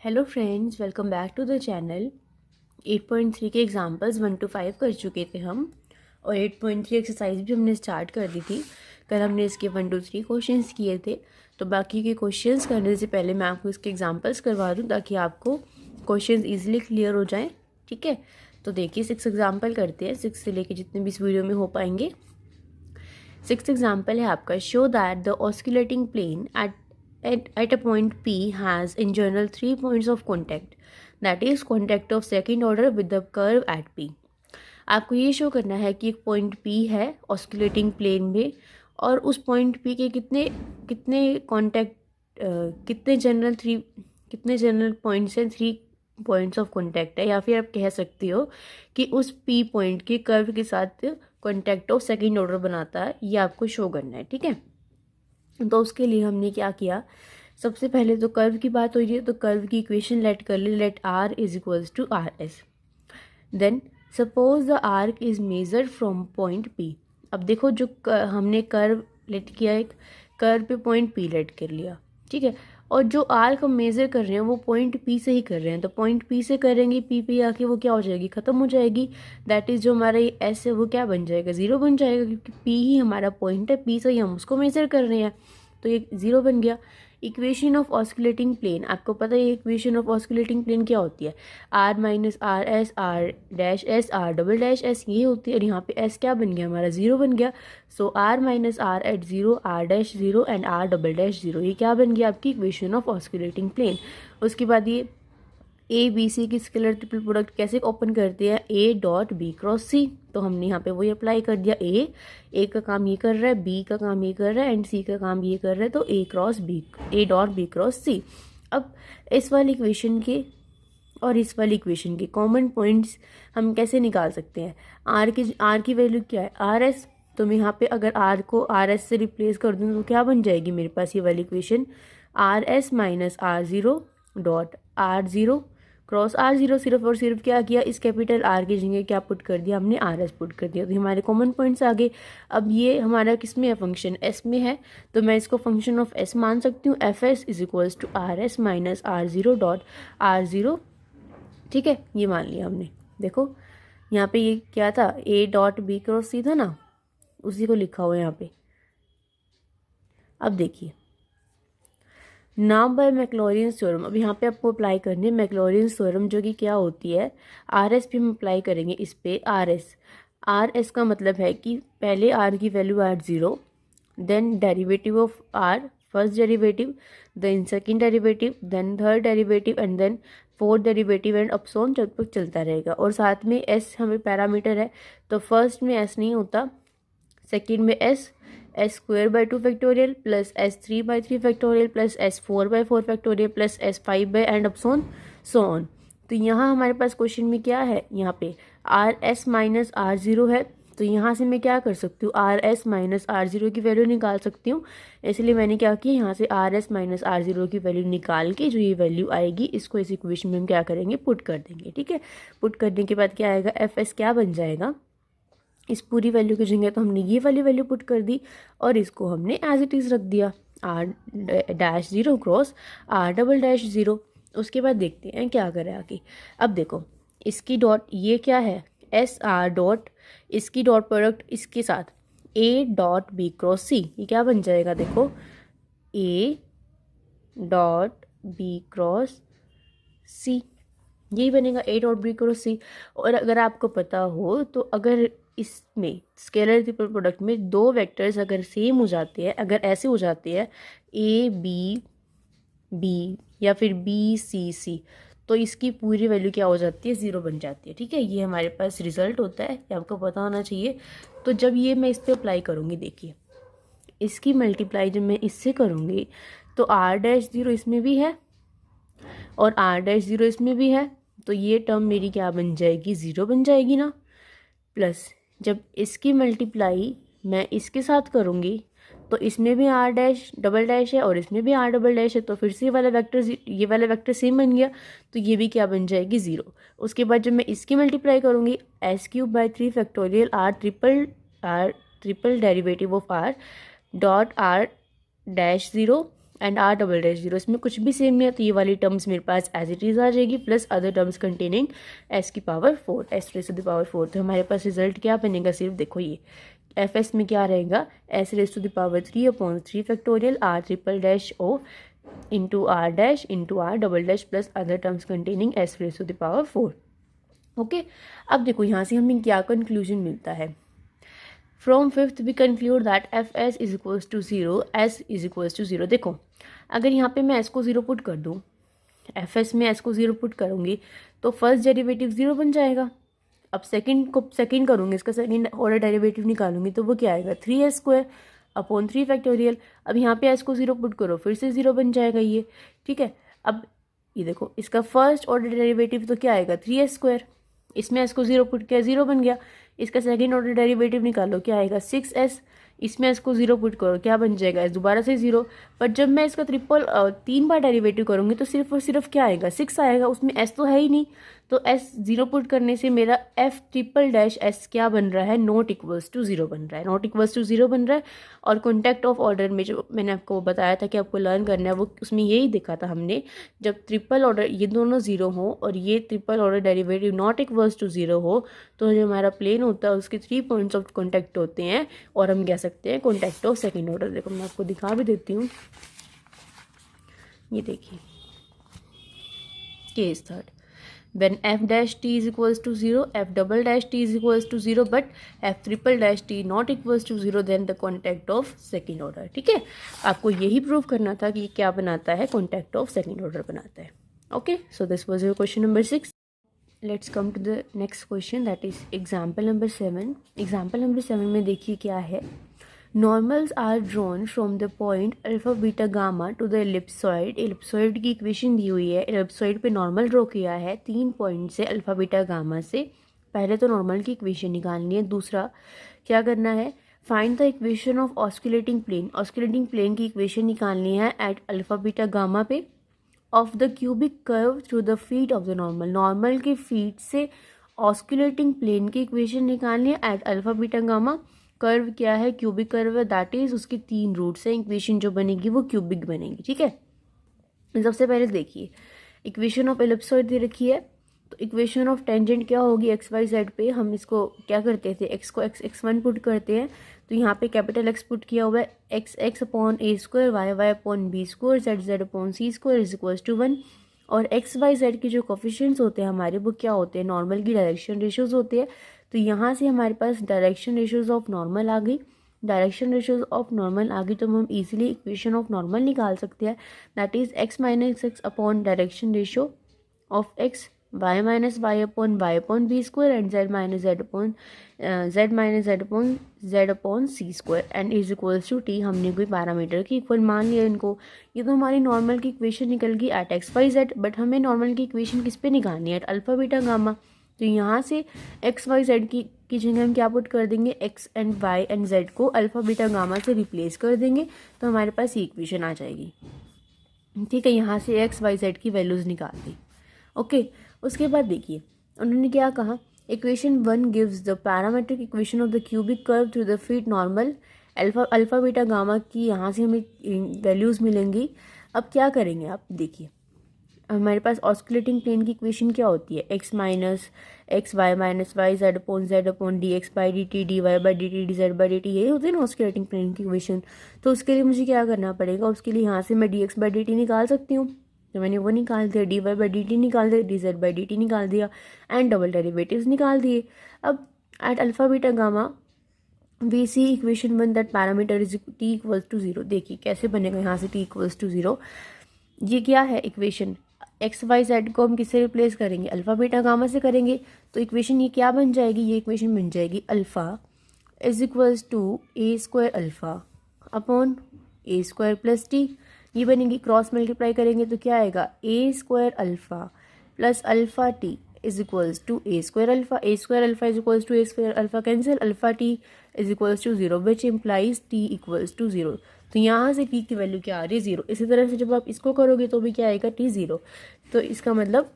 Hello friends, welcome back to the channel. 8.3 के examples 1 to 5 कर चुके थे हम, और 8.3 एक्सरसाइज भी हमने स्टार्ट कर दी थी। कल हमने इसके 1 to 3 क्वेश्चंस किए थे। तो बाकी के क्वेश्चंस करने से पहले मैं आपको इसके एग्जांपल्स करवा दूं ताकि आपको क्वेश्चंस इजीली क्लियर हो जाएं। ठीक है, तो देखिए 6 एग्जाम्पल करते हैं, 6 से लेके जितने भी इस वीडियो में हो पाएंगे। 6th एग्जाम्पल है आपका, show that the osculating plane at a point P has in general 3 points of contact, that is contact of second order with the curve at P। आपको ये शो करना है कि एक पॉइंट P है osculating plane में, और उस पॉइंट P के कितने कितने कॉन्टैक्ट कितने जनरल पॉइंट्स हैं, 3 पॉइंट्स ऑफ कॉन्टैक्ट है, या फिर आप कह सकते हो कि उस P पॉइंट के कर्व के साथ कॉन्टैक्ट ऑफ सेकेंड ऑर्डर बनाता है। ये आपको शो करना है। ठीक है, तो उसके लिए हमने क्या किया, सबसे पहले तो कर्व की बात हो रही है तो कर्व की इक्वेशन लेट कर ले, let r is equals to r s. Then suppose the arc is measured from point P. अब देखो जो हमने कर्व लेट किया, एक कर्व पे पॉइंट पी लेट कर लिया। ठीक है, और जो आर्क हम मेजर कर रहे हैं वो पॉइंट पी से ही कर रहे हैं, तो पॉइंट पी से करेंगे, पी पे आके वो क्या हो जाएगी, ख़त्म हो जाएगी। दैट इज़ जो हमारा ये एस है वो क्या बन जाएगा, ज़ीरो बन जाएगा, क्योंकि पी ही हमारा पॉइंट है, पी से ही हम उसको मेजर कर रहे हैं, तो ये ज़ीरो बन गया। इक्वेशन ऑफ ऑस्कुलेटिंग प्लेन, आपको पता है इक्वेशन ऑफ ऑस्कुलेटिंग प्लेन क्या होती है, r minus r s, r dash s, r double dash s, ये होती है। और यहाँ पे एस क्या बन गया, हमारा ज़ीरो बन गया। So R minus R at zero, R dash zero and are double dash zero, ये क्या बन गया आपकी इक्वेशन ऑफ ऑस्कुलेटिंग प्लेन। उसके बाद ये ए बी सी की स्केलर ट्रिपल प्रोडक्ट कैसे ओपन करते हैं, ए डॉट बी क्रॉस सी, तो हमने यहाँ पे वही अप्लाई कर दिया। ए का काम ये कर रहा है, बी का काम ये कर रहा है, एंड सी का काम ये कर रहा है, तो A cross B, A dot B cross C. अब इस वाली इक्वेशन के और इस वाली इक्वेशन के कॉमन पॉइंट्स हम कैसे निकाल सकते हैं। आर की वैल्यू क्या है, आर एस, तो मैं यहाँ पे अगर आर को आर एस से रिप्लेस कर दूँ तो क्या बन जाएगी मेरे पास ये वाली equation, r s minus r zero dot r zero cross r zero. सिर्फ और सिर्फ क्या किया, इस कैपिटल आर की जगह क्या पुट कर दिया, हमने आर एस पुट कर दिया, तो हमारे कॉमन पॉइंट्स आ गए। अब ये हमारा किस में है, फंक्शन एस में है, तो मैं इसको फंक्शन ऑफ एस मान सकती हूँ। F s is equals to r s minus r zero dot r zero. ठीक है, ये मान लिया हमने। देखो यहाँ पे ये क्या था, ए डॉट बी क्रॉस सी था ना, उसी को लिखा हुआ है यहाँ पे। अब देखिए नाम बाय मैक्लॉरियंस थ्योरम, अब यहाँ पे आपको अप्लाई करनी है मैक्लॉरियंस थ्योरम, जो कि क्या होती है, आर एस पे हम अप्लाई करेंगे इस पे। आर एस का मतलब है कि पहले आर की value at zero, then derivative of R, first derivative, then second derivative, then third derivative, and then fourth derivative, and अपसोन जब तक चलता रहेगा। और साथ में एस हमें पैरामीटर है, तो फर्स्ट में एस नहीं होता, सेकंड में S square by 2 factorial plus S3 by 3 factorial plus S4 by 4 factorial plus S5 by and अपसोन सो ऑन। तो यहाँ हमारे पास क्वेश्चन में क्या है, यहाँ पे r s minus r zero है, तो यहाँ से मैं क्या कर सकती हूँ, r s minus r zero की वैल्यू निकाल सकती हूँ। इसलिए मैंने क्या किया, यहाँ से r s minus r zero की वैल्यू निकाल के जो ये वैल्यू आएगी इसको इस इक्वेशन में हम क्या करेंगे, पुट कर देंगे। ठीक है, पुट करने के बाद क्या आएगा, एफ एस क्या बन जाएगा, इस पूरी वैल्यू की जगह तो हमने ये वाली वैल्यू पुट कर दी, और इसको हमने एज इट इज़ रख दिया, r dash zero cross r double dash zero. उसके बाद देखते हैं क्या करें आगे। अब देखो इसकी डॉट ये क्या है, एस आर डॉट, इसकी डॉट प्रोडक्ट इसके साथ ए डॉट बी क्रॉस सी, ये क्या बन जाएगा, देखो ए डॉट बी क्रॉस सी, यही बनेगा, ए डॉट बी क्रॉस सी। और अगर आपको पता हो तो अगर इसमें स्केलर ट्रिपल प्रोडक्ट में दो वेक्टर्स अगर सेम हो जाते हैं, अगर ऐसे हो जाते हैं ए बी बी या फिर बी सी सी, तो इसकी पूरी वैल्यू क्या हो जाती है, ज़ीरो बन जाती है। ठीक है, ये हमारे पास रिजल्ट होता है, ये आपको पता होना चाहिए। तो जब ये मैं इस पर अप्लाई करूँगी, देखिए इसकी मल्टीप्लाई जब मैं इससे करूँगी तो आर डैश ज़ीरो इसमें भी है और आर डैश ज़ीरो इसमें भी है, तो ये टर्म मेरी क्या बन जाएगी, ज़ीरो बन जाएगी ना। प्लस जब इसकी मल्टीप्लाई मैं इसके साथ करूँगी तो इसमें भी आर डैश डबल डैश है और इसमें भी आर डबल डैश है, तो फिर से ये वाला वेक्टर सेम बन गया, तो ये भी क्या बन जाएगी, ज़ीरो। उसके बाद जब मैं इसकी मल्टीप्लाई करूँगी, s cube by 3 factorial r triple derivative of r dot r dash zero and are double dash zero, इसमें कुछ भी सेम नहीं है तो ये वाली टर्म्स मेरे पास एज इट इज़ आ जाएगी, plus other terms containing S की power 4, S raise to the power 4। तो हमारे पास रिजल्ट क्या बनेगा, सिर्फ देखो ये एफ एस में क्या रहेगा, s raise to the power 3/3 factorial r triple dash o into r dash into r double dash plus other terms containing s raise to the power 4। Okay, अब देखो यहाँ से हमें क्या कंक्लूजन मिलता है। From fifth we conclude that f s is equals to zero, s is equals to zero. देखो अगर यहाँ पे मैं एस को जीरो पुट कर दूँ, एफ एस में एस को जीरो पुट करूँगी तो फर्स्ट डेरिवेटिव जीरो बन जाएगा। अब सेकंड को सेकंड करूँगी, इसका सेकंड ऑर्डर डेरिवेटिव निकालूंगी तो वो क्या आएगा 3s² अपॉन 3 फैक्टोरियल। अब यहाँ पे एस को जीरो पुट करो फिर से जीरो बन जाएगा ये, ठीक है। अब ये देखो इसका फर्स्ट ऑर्डर डेरिवेटिव तो क्या आएगा 3s², इसमें एस को जीरो पुट किया जीरो बन गया। इसका सेकंड ऑर्डर डेरिवेटिव निकालो क्या आएगा 6s, इसमें एस को जीरो पुट करो क्या बन जाएगा एस दोबारा से जीरो। पर जब मैं इसका ट्रिपल 3 बार डेरिवेटिव करूँगी तो सिर्फ और सिर्फ क्या आएगा 6 आएगा, उसमें एस तो है ही नहीं। तो एस जीरो पुट करने से मेरा एफ ट्रिपल डैश एस क्या बन रहा है, नॉट इक्वल्स टू जीरो बन रहा है, नॉट इक्वल्स टू जीरो बन रहा है। और कॉन्टैक्ट ऑफ ऑर्डर में जो मैंने आपको बताया था कि आपको लर्न करना है, वो उसमें यही देखा था हमने, जब ट्रिपल ऑर्डर ये दोनों जीरो हो और ये triple order derivative not equals to zero हो तो जो हमारा प्लेन होता है उसके 3 पॉइंट्स ऑफ कॉन्टैक्ट होते हैं और हम कह सकते हैं कॉन्टैक्ट ऑफ सेकेंड ऑर्डर। देखो मैं आपको दिखा भी देती हूँ, ये देखिए case third, when f dash t is equals to 0, f double dash t is equals to 0 but f triple dash t not equals to 0 then the contact of second order। ठीक है, आपको यही प्रूव करना था कि ये क्या बनाता है, contact of second order बनाता है। Okay, so this was your question number 6। let's come to the next question, that is example number 7। example number 7 में देखिए क्या है, normals are drawn from the point alpha beta gamma to the ellipsoid. Ellipsoid की equation दी हुई है, ellipsoid पे normal draw किया है 3 पॉइंट से अल्फा बीटा गामा से। पहले तो नॉर्मल की इक्वेशन निकालनी है, दूसरा क्या करना है, find the equation of osculating plane. Osculating plane की इक्वेशन निकालनी है एट अल्फा बीटा गामा पे of the cubic curve through the feet of the normal. Normal के फीट से ऑस्कुलेटिंग प्लेन की इक्वेशन निकालनी है at alpha beta gamma. Curve क्या है, क्यूबिक कर्व है, दैट इज उसके 3 रूट्स हैं, इक्वेशन जो बनेगी वो क्यूबिक बनेगी। ठीक है, सबसे पहले देखिए इक्वेशन ऑफ एलिप्सॉइड दे रखी है, तो इक्वेशन ऑफ टेंजेंट क्या होगी एक्स वाई जेड पे, हम इसको क्या करते थे एक्स को x1 पुट करते हैं, तो यहाँ पे कैपिटल एक्स पुट किया हुआ है, x upon a² y upon b² z upon c² is equal to 1। और एक्स वाई जेड के जो कोफिशिएंट्स होते हैं हमारे वो क्या होते हैं, नॉर्मल की डायरेक्शन रेशियोज होते हैं। तो यहाँ से हमारे पास डायरेक्शन रेशियोज ऑफ नॉर्मल आ गई, डायरेक्शन रेशियोज ऑफ नॉर्मल आ गई तो हम इजीली इक्वेशन ऑफ नॉर्मल निकाल सकते हैं, that is x minus x upon direction ratio of x y minus y upon b² and z minus z upon z upon c² and is equals to t। हमने कोई parameter की equal मान लिया इनको। ये तो हमारी नॉर्मल की इक्वेशन निकल गई at x y z, but हमें नॉर्मल की इक्वेशन किस पे निकालनी है, एट अल्फा बीटा गामा। तो यहाँ से एक्स वाई जेड की जगह हम क्या पुट कर देंगे, x and y and z को अल्फा बीटा गामा से रिप्लेस कर देंगे तो हमारे पास ये इक्वेशन आ जाएगी। ठीक है, यहाँ से एक्स वाई जेड की वैल्यूज़ निकाल दी। ओके, उसके बाद देखिए उन्होंने क्या कहा, equation 1 gives the parametric equation of the cubic curve through the feet normal alpha beta gamma की, यहाँ से हमें वैल्यूज़ मिलेंगी। अब क्या करेंगे आप देखिए, हमारे पास ऑस्कुलेटिंग प्लेन की इक्वेशन क्या होती है, x minus x y minus y z upon d x by D t d y by D t d z by D t, यही होती है ना ऑस्कुलेटिंग प्लेन की इक्वेशन। तो उसके लिए मुझे क्या करना पड़ेगा, उसके लिए यहाँ से मैं d x by D t निकाल सकती हूँ, तो मैंने वो निकाल दिया, d y by D t निकाल दिया, d z by D t निकाल दिया एंड डबल डेरिवेटिव्स निकाल दिए। अब at alpha beta gamma we see equation 1 that parameter is t equals to 0। देखिए कैसे बनेगा, यहाँ से टी इक्वल्स टू 0, ये क्या है इक्वेशन, एक्स वाई जेड को हम किससे रिप्लेस करेंगे, अल्फा बीटा गामा से करेंगे। तो इक्वेशन ये क्या बन जाएगी, ये इक्वेशन बन जाएगी alpha is equals to a² alpha upon a² plus t, ये बनेगी। क्रॉस मल्टीप्लाई करेंगे तो क्या आएगा, a² alpha plus alpha t is equals to a² alpha, a² alpha is equals to a² alpha cancel, alpha t is equals to 0 which implies t equals to 0। तो यहाँ से t की value क्या आ रही है 0। इसी तरह से जब आप इसको करोगे तो भी क्या आएगा t 0। तो इसका मतलब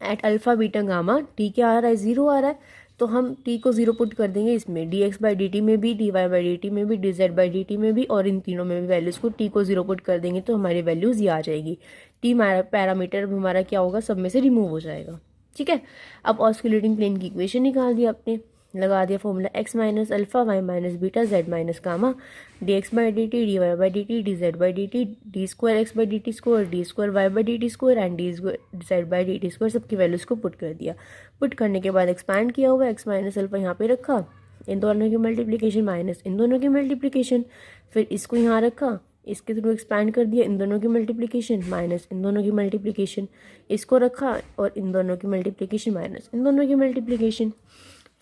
at alpha beta gamma t क्या आ रहा है 0 आ रहा है। तो हम t को 0 पुट कर देंगे इसमें, dx/dt में भी, dy/dt में भी, dz/dt में भी, और इन तीनों में भी वैल्यूज़ को t को 0 पुट कर देंगे तो हमारी वैल्यूज़ ये आ जाएगी। t पैरामीटर हमारा क्या होगा, सब में से रिमूव हो जाएगा। ठीक है, अब ऑस्कुलेटिंग प्लेन की इक्वेशन निकाल दिया आपने, लगा दिया formula x minus alpha y minus beta z minus gamma dx/dt dy/dt dz/dt d square x/dt square d square y/dt square and dz/dt square, सबकी वैल्यूज़ को पुट कर दिया। पुट करने के बाद एक्सपैंड किया हुआ x माइनस अल्फा यहाँ पे रखा, इन दोनों की मल्टीप्लिकेशन माइनस इन दोनों की मल्टीप्लिकेशन, फिर इसको यहाँ रखा, इसके थ्रू एक्सपैंड कर दिया, इन दोनों की मल्टीप्लिकेशन माइनस इन दोनों की मल्टीप्लिकेशन, इसको रखा और इन दोनों की मल्टीप्लिकेशन माइनस इन दोनों की मल्टीप्लिकेशन।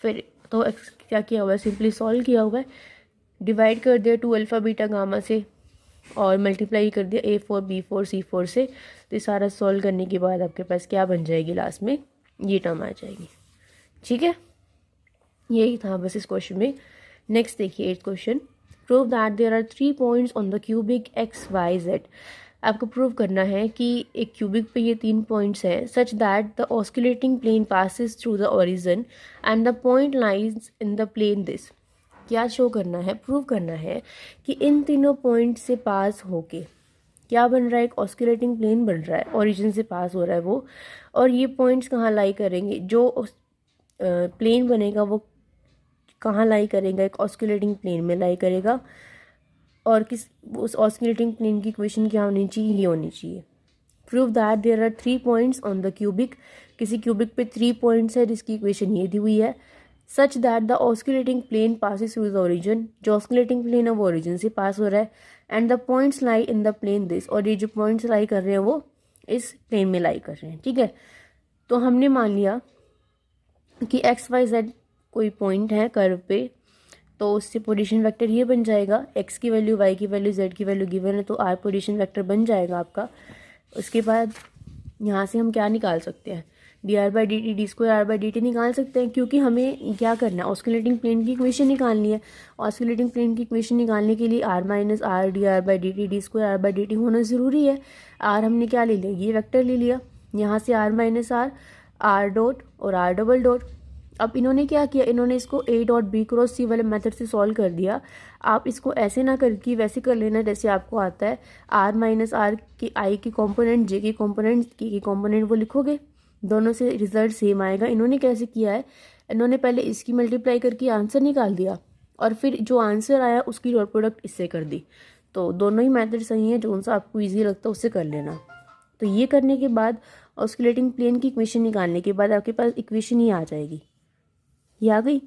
फिर तो क्या किया हुआ है, सिंपली सॉल्व किया हुआ है, डिवाइड कर दिया 2 अल्फ़ा बीटा गामा से और मल्टीप्लाई कर दिया A4 B4 C4 से। तो ये सारा सॉल्व करने के बाद आपके पास क्या बन जाएगी, लास्ट में ये टर्म आ जाएगी। ठीक है, यही था बस इस क्वेश्चन में। नेक्स्ट देखिए 8th question, prove that there are 3 points on the cubic XYZ। आपको प्रूव करना है कि एक क्यूबिक पे ये 3 पॉइंट्स हैं, such that the osculating plane passes through the origin and the point lies in the plane this. क्या show करना है, प्रूव करना है कि इन तीनों पॉइंट से पास होके क्या बन रहा है, एक ऑस्कुलेटिंग प्लेन बन रहा है, ओरिजिन से पास हो रहा है वो, और ये पॉइंट्स कहाँ लाई करेंगे, जो प्लेन बनेगा वो कहाँ लाई करेगा, एक ऑस्कुलेटिंग प्लेन में लाई करेगा, और किस उस ऑस्कुलेटिंग प्लेन की इक्वेशन क्या होनी चाहिए, ये होनी चाहिए। Prove that there are 3 points on the cubic, किसी क्यूबिक पे 3 पॉइंट्स है जिसकी इक्वेशन ये दी हुई है, such that the osculating plane passes through the origin, जो ऑस्कुलेटिंग प्लेन है वो ओरिजिन से पास हो रहा है, and the points lie in the plane this, और ये जो पॉइंट्स लाई कर रहे हैं वो इस प्लेन में लाई कर रहे हैं। ठीक है, तो हमने मान लिया कि XYZ कोई पॉइंट है कर्व पे, तो उससे पोजीशन वेक्टर ये बन जाएगा, x की वैल्यू, y की वैल्यू, z की वैल्यू गिवन है तो r पोजीशन वेक्टर बन जाएगा आपका। उसके बाद यहाँ से हम क्या निकाल सकते हैं, dr/dt d स्क्वायर r/dt निकाल सकते हैं, क्योंकि हमें क्या करना है, ऑस्कुलेटिंग प्लेन की इक्वेशन निकालनी है। ऑस्कुलेटिंग प्लेन की इक्वेशन निकालने के लिए r minus r dr/dt d square r/dt होना ज़रूरी है। r हमने क्या ले लिया, ये वेक्टर ले लिया, यहाँ से r माइनस r डॉट और r डबल डॉट। अब इन्होंने क्या किया, इन्होंने इसको A dot B cross C वाले मेथड से सॉल्व कर दिया। आप इसको ऐसे ना करके वैसे कर लेना जैसे आपको आता है, r माइनस r की i की कंपोनेंट, j की कंपोनेंट, k की कंपोनेंट वो लिखोगे, दोनों से रिजल्ट सेम आएगा। इन्होंने कैसे किया है, इन्होंने पहले इसकी मल्टीप्लाई करके आंसर निकाल दिया और फिर जो आंसर आया उसकी डॉट प्रोडक्ट इससे कर दी। तो दोनों ही मेथड सही है, जो सा आपको ईजी लगता है उससे कर लेना। तो ये करने के बाद ऑस्कुलेटिंग प्लेन की इक्वेशन निकालने के बाद आपके पास इक्वेशन ही आ जाएगी, ये आ गई।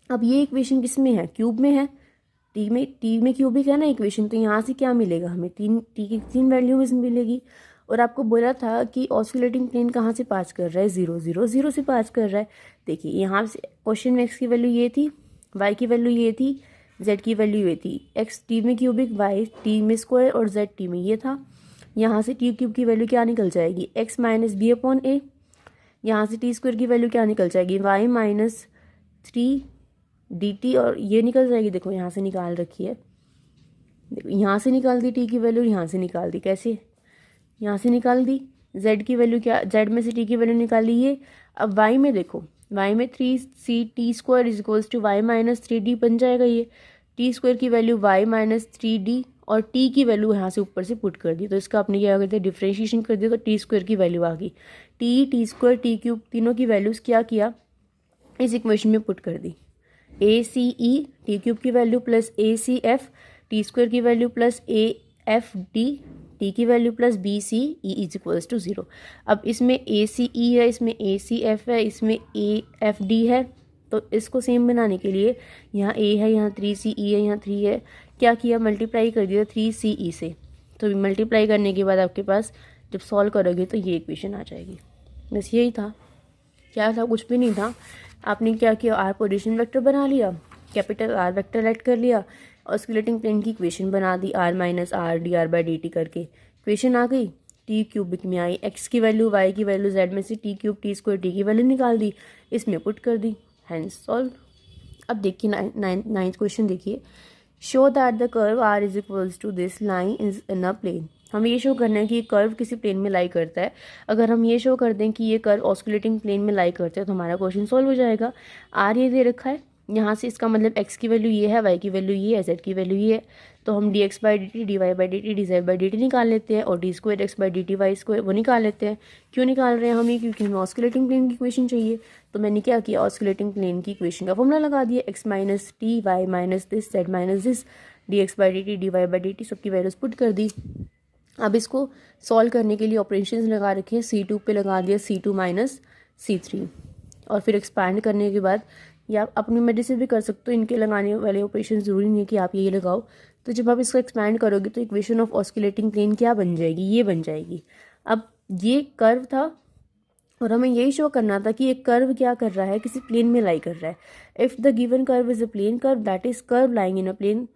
अब ये इक्वेशन किस में है, क्यूब में है, टी में क्यूबिक है ना इक्वेशन, तो यहाँ से क्या मिलेगा हमें, टी की 3 वैल्यू में मिलेगी। और आपको बोला था कि ऑस्कुलेटिंग प्लेन कहाँ से पास कर रहा है, 0 0 0 से पास कर रहा है। देखिए यहाँ से क्वेश्चन में x की वैल्यू ये थी, y की वैल्यू ये थी, z की वैल्यू ये थी, x टी में क्यूबिक, y टी में स्क्वायर और z टी में ये था। यहाँ से टी क्यूब की वैल्यू क्या निकल जाएगी, x माइनस बी अपॉन ए। यहाँ से टी स्क्वायर की वैल्यू क्या निकल जाएगी, y माइनस 3 dt, और ये निकल जाएगी, देखो यहाँ से निकाल रखी है, देखो यहाँ से निकाल दी टी की वैल्यू, यहाँ से निकाल दी, कैसे, यहाँ से निकाल दी। z की वैल्यू क्या, z में से t की वैल्यू निकाली ये। अब y में देखो, y में 3c t square is equals to y minus 3d बन जाएगा। ये टी स्क्वायर की वैल्यू y माइनस 3d और t की वैल्यू यहाँ से ऊपर से पुट कर दी, तो इसका आपने क्या करते हैं, डिफ्रेंशिएशन कर दिया, तो टी स्क्वायर की वैल्यू आ गई। टी स्क्वायर, टी क्यूब, तीनों की वैल्यूज़ क्या किया, इस इक्वेशन में पुट कर दी। A C E T cube की value plus A C F T square की value plus A F D T की value plus B C E is equals to 0। अब इसमें ए सी ई है, इसमें ए सी एफ है, इसमें ए एफ डी है, तो इसको सेम बनाने के लिए यहाँ ए है, यहाँ 3c ई है, यहाँ 3 है, क्या किया, मल्टीप्लाई कर दिया 3c ई से। तो मल्टीप्लाई करने के बाद आपके पास जब सॉल्व करोगे तो ये इक्वेशन आ जाएगी। बस यही था, क्या था, कुछ भी नहीं था। आपने क्या किया, आर पोजीशन वेक्टर बना लिया, कैपिटल आर वेक्टर ऐड कर लिया, ऑस्कुलेटिंग प्लेन की इक्वेशन बना दी, R minus R D R by D T करके इक्वेशन आ गई। टी क्यूबिक में आई, एक्स की वैल्यू, वाई की वैल्यू, जेड में से T cube T square T की वैल्यू निकाल दी, इसमें पुट कर दी, हैंस सॉल्व। अब देखिए 9th क्वेश्चन देखिए, show that the curve r is equals to this line is in a plane. हमें ये शो करना है कि ये कर्व किसी प्लेन में लाई करता है। अगर हम ये शो कर दें कि ये कर्व ऑस्कुलेटिंग प्लेन में लाई करता है तो हमारा क्वेश्चन सॉल्व हो जाएगा। आर ये दे रखा है, यहाँ से इसका मतलब एक्स की वैल्यू ये है, वाई की वैल्यू ये है, जेड की वैल्यू ये है, तो हम d x by D t, d y by D t, d z by D t निकाल लेते हैं और d square x by D t y square वो निकाल लेते हैं। क्यों निकाल रहे हैं हम ये? क्योंकि हमें ऑस्कुलेटिंग प्लेन की इक्वेशन चाहिए। तो मैंने क्या किया, ऑस्कुलेटिंग प्लेन की इक्वेशन का फॉर्मूला लगा दिया, x minus t, y minus this, z minus this, d x by D t, d y by D t सबकी वैल्यूज पुट कर दी। अब इसको सॉल्व करने के लिए ऑपरेशंस लगा रखे हैं, C2 पे लगा दिया C2 माइनस C3 और फिर एक्सपैंड करने के बाद या आप अपनी मर्जी से भी कर सकते हो, इनके लगाने वाले ऑपरेशन ज़रूरी नहीं है कि आप ये लगाओ। तो जब आप इसको एक्सपैंड करोगे तो इक्वेशन ऑफ ऑस्कुलेटिंग प्लेन क्या बन जाएगी, ये बन जाएगी। अब ये कर्व था और हमें यही शो करना था कि एक कर्व क्या कर रहा है, किसी प्लेन में लाई कर रहा है। If the given curve is a plane curve that is curve lying in a plane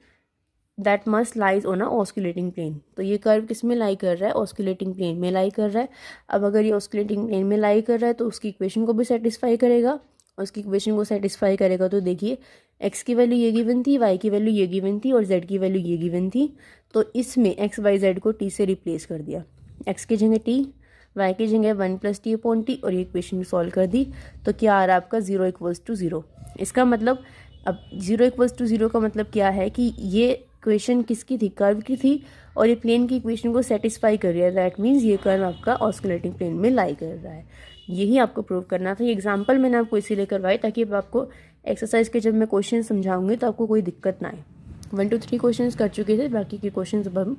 that must lies on a osculating plane. तो ये कर्व किस में लाई कर रहा है, ऑस्कुलेटिंग प्लेन में लाई कर रहा है। अब अगर ये ऑस्कुलेटिंग प्लेन में लाई कर रहा है तो उसकी इक्वेशन को भी सेटिस्फाई करेगा, और उसकी इक्वेशन को सेटिस्फाई करेगा तो देखिए एक्स की वैल्यू ये गिवन थी, वाई की वैल्यू ये गिवन थी और जेड की वैल्यू ये गिवन थी। तो इसमें एक्स वाई जेड को टी से रिप्लेस कर दिया, एक्स की जगह टी, वाई की जगह 1 + t/t और ये इक्वेशन सॉल्व कर दी। तो क्या आ रहा है आपका 0 = 0। इसका मतलब अब 0 = 0 का मतलब क्या है कि ये इक्वेशन किसकी थी, कर्व की थी, और ये प्लेन की इक्वेशन को सेटिस्फाई कर रहा है। दैट मीन्स ये कर्व आपका ऑस्कुलेटिंग प्लेन में लाई कर रहा है। यही आपको प्रूव करना था। ये एग्जांपल मैंने आपको इसीलिए करवाई ताकि अब आपको एक्सरसाइज के जब मैं क्वेश्चन समझाऊंगी तो आपको कोई दिक्कत ना आए। 1 2 3 क्वेश्चन कर चुके थे, बाकी के क्वेश्चन अब हम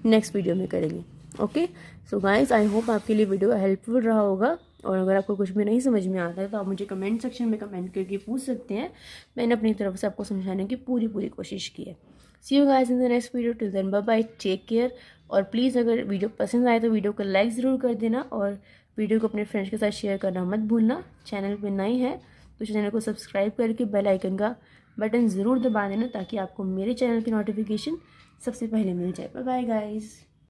नेक्स्ट वीडियो में करेंगे। Okay, so guys I hope आपके लिए वीडियो हेल्पफुल रहा होगा, और अगर आपको कुछ भी नहीं समझ में आता है तो आप मुझे कमेंट सेक्शन में कमेंट करके पूछ सकते हैं। मैंने अपनी तरफ से आपको समझाने की पूरी कोशिश की है। See you guys in the next video, till then bye bye, take care. और प्लीज़ अगर वीडियो पसंद आए तो वीडियो को लाइक ज़रूर कर देना और वीडियो को अपने फ्रेंड्स के साथ शेयर करना मत भूलना। चैनल पे नए हैं तो चैनल को सब्सक्राइब करके बेल आइकन का बटन ज़रूर दबा देना ताकि आपको मेरे चैनल की नोटिफिकेशन सबसे पहले मिल जाए। Bye bye guys.